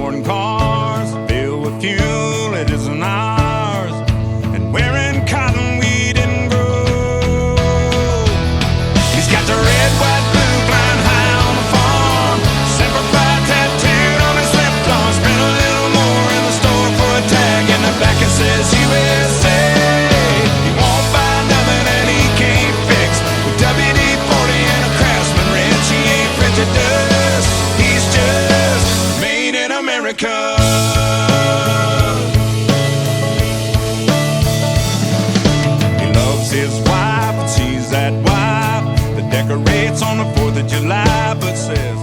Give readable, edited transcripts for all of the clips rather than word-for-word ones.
boarding cars filled with fuel that isn't ours, and wearing cotton we didn't grow. He's got the red, white, blue flying high on the farm, Semper Fi tattooed on his left arm. Spent a little more in the store for a tag, and the back it says USA. He won't buy nothing that he can't fix. With WD-40 and a Craftsman wrench, he ain't prejudiced. He's just made in America. He loves his wife, and she's that wife that decorates on the 4th of July, but says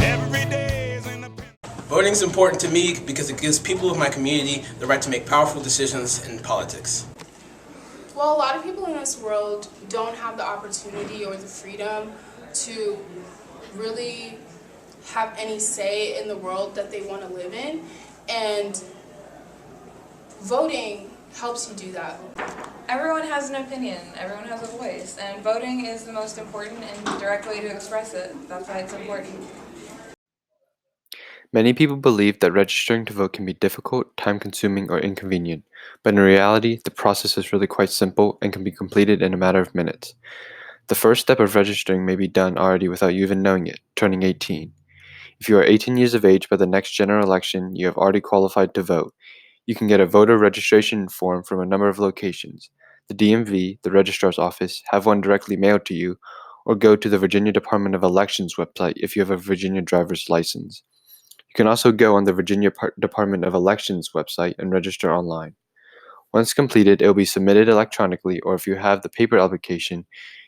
every day is independent. Voting is important to me because it gives people of my community the right to make powerful decisions in politics. Well, a lot of people in this world don't have the opportunity or the freedom to really have any say in the world that they want to live in, and voting helps you do that. Everyone has an opinion, everyone has a voice, and voting is the most important and direct way to express it. That's why it's important. Many people believe that registering to vote can be difficult, time-consuming, or inconvenient, but in reality, the process is really quite simple and can be completed in a matter of minutes. The first step of registering may be done already without you even knowing it, turning 18. If you are 18 years of age by the next general election, you have already qualified to vote. You can get a voter registration form from a number of locations. The DMV, the Registrar's office, have one directly mailed to you, or go to the Virginia Department of Elections website if you have a Virginia driver's license. You can also go on the Virginia Department of Elections website and register online. Once completed, it will be submitted electronically, or if you have the paper application,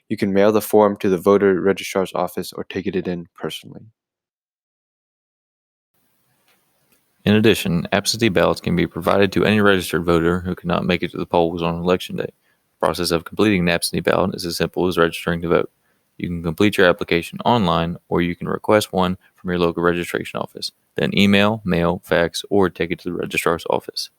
you can mail the form to the voter registrar's office or take it in personally. In addition, absentee ballots can be provided to any registered voter who cannot make it to the polls on election day. The process of completing an absentee ballot is as simple as registering to vote. You can complete your application online, or you can request one from your local registration office, then email, mail, fax, or take it to the registrar's office.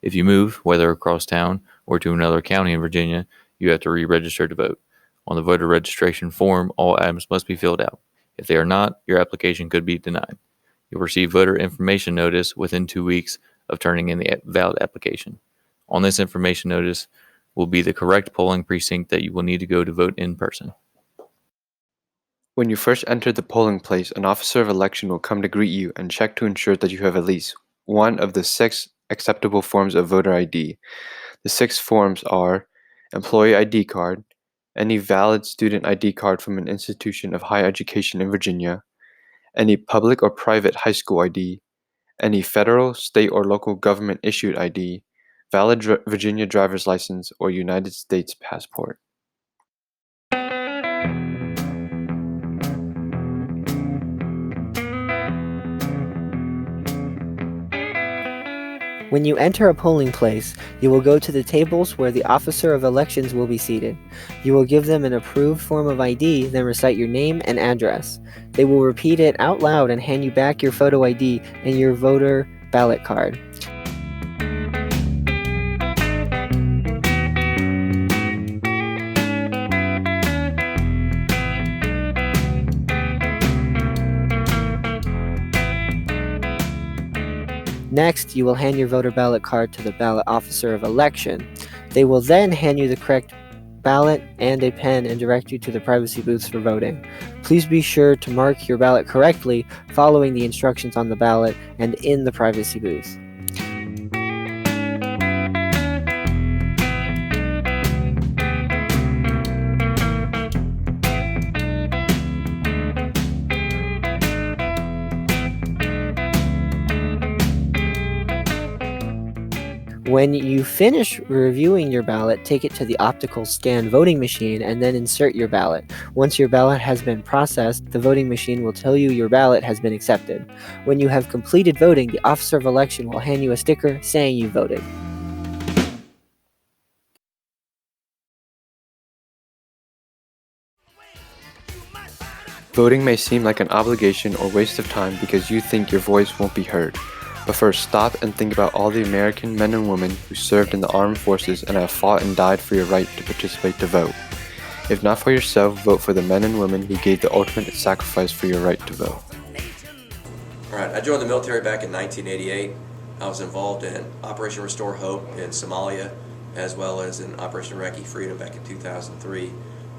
If you move, whether across town or to another county in Virginia, you have to re-register to vote. On the voter registration form, all items must be filled out. If they are not, your application could be denied. You'll receive voter information notice within 2 weeks of turning in the valid application. On this information notice will be the correct polling precinct that you will need to go to vote in person. When you first enter the polling place, an officer of election will come to greet you and check to ensure that you have at least one of the 6 acceptable forms of voter ID. The 6 forms are employee ID card, any valid student ID card from an institution of higher education in Virginia, any public or private high school ID, any federal, state, or local government issued ID, valid Virginia driver's license, or United States passport. When you enter a polling place, you will go to the tables where the officer of elections will be seated. You will give them an approved form of ID, then recite your name and address. They will repeat it out loud and hand you back your photo ID and your voter ballot card. Next, you will hand your voter ballot card to the ballot officer of election. They will then hand you the correct ballot and a pen and direct you to the privacy booths for voting. Please be sure to mark your ballot correctly, following the instructions on the ballot and in the privacy booth. When you finish reviewing your ballot, take it to the optical scan voting machine and then insert your ballot. Once your ballot has been processed, the voting machine will tell you your ballot has been accepted. When you have completed voting, the officer of election will hand you a sticker saying you voted. Voting may seem like an obligation or waste of time because you think your voice won't be heard. But first, stop and think about all the American men and women who served in the armed forces and have fought and died for your right to participate to vote. If not for yourself, vote for the men and women who gave the ultimate sacrifice for your right to vote. All right, I joined the military back in 1988. I was involved in Operation Restore Hope in Somalia, as well as in Operation Iraqi Freedom back in 2003.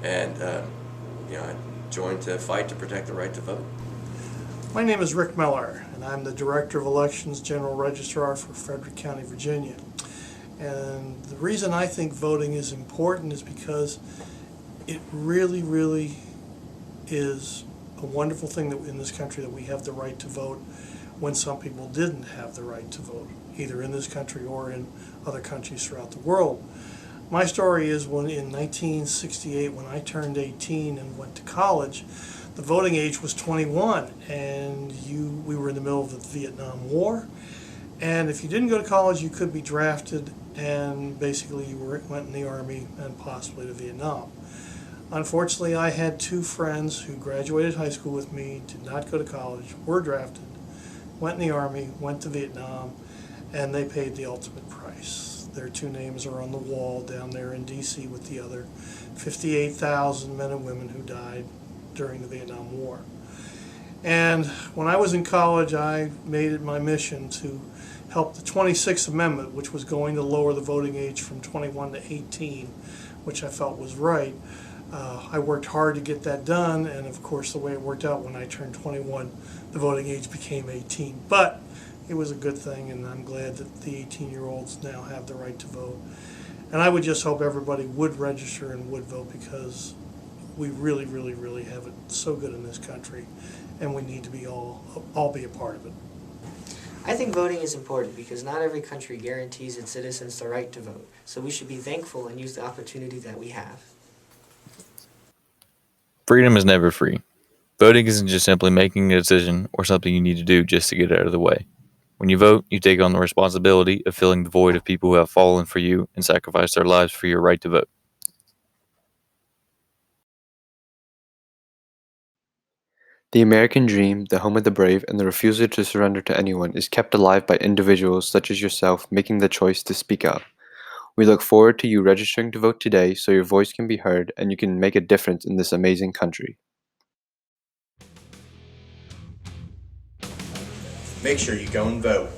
And I joined to fight to protect the right to vote. My name is Rick Miller, and I'm the Director of Elections General Registrar for Frederick County, Virginia. And the reason I think voting is important is because it really, really is a wonderful thing that in this country that we have the right to vote when some people didn't have the right to vote, either in this country or in other countries throughout the world. My story is when in 1968, when I turned 18 and went to college, the voting age was 21, and we were in the middle of the Vietnam War. And if you didn't go to college, you could be drafted, and basically you went in the Army and possibly to Vietnam. Unfortunately, I had two friends who graduated high school with me, did not go to college, were drafted, went in the Army, went to Vietnam, and they paid the ultimate price. Their two names are on the wall down there in D.C. with the other 58,000 men and women who died during the Vietnam War. And when I was in college, I made it my mission to help the 26th Amendment, which was going to lower the voting age from 21 to 18, which I felt was right. I worked hard to get that done, and of course the way it worked out, when I turned 21, the voting age became 18. But it was a good thing, and I'm glad that the 18-year-olds now have the right to vote. And I would just hope everybody would register and would vote, because we really, really, really have it so good in this country, and we need to be all be a part of it. I think voting is important because not every country guarantees its citizens the right to vote, so we should be thankful and use the opportunity that we have. Freedom is never free. Voting isn't just simply making a decision or something you need to do just to get out of the way. When you vote, you take on the responsibility of filling the void of people who have fallen for you and sacrificed their lives for your right to vote. The American dream, the home of the brave, and the refusal to surrender to anyone is kept alive by individuals such as yourself making the choice to speak up. We look forward to you registering to vote today so your voice can be heard and you can make a difference in this amazing country. Make sure you go and vote.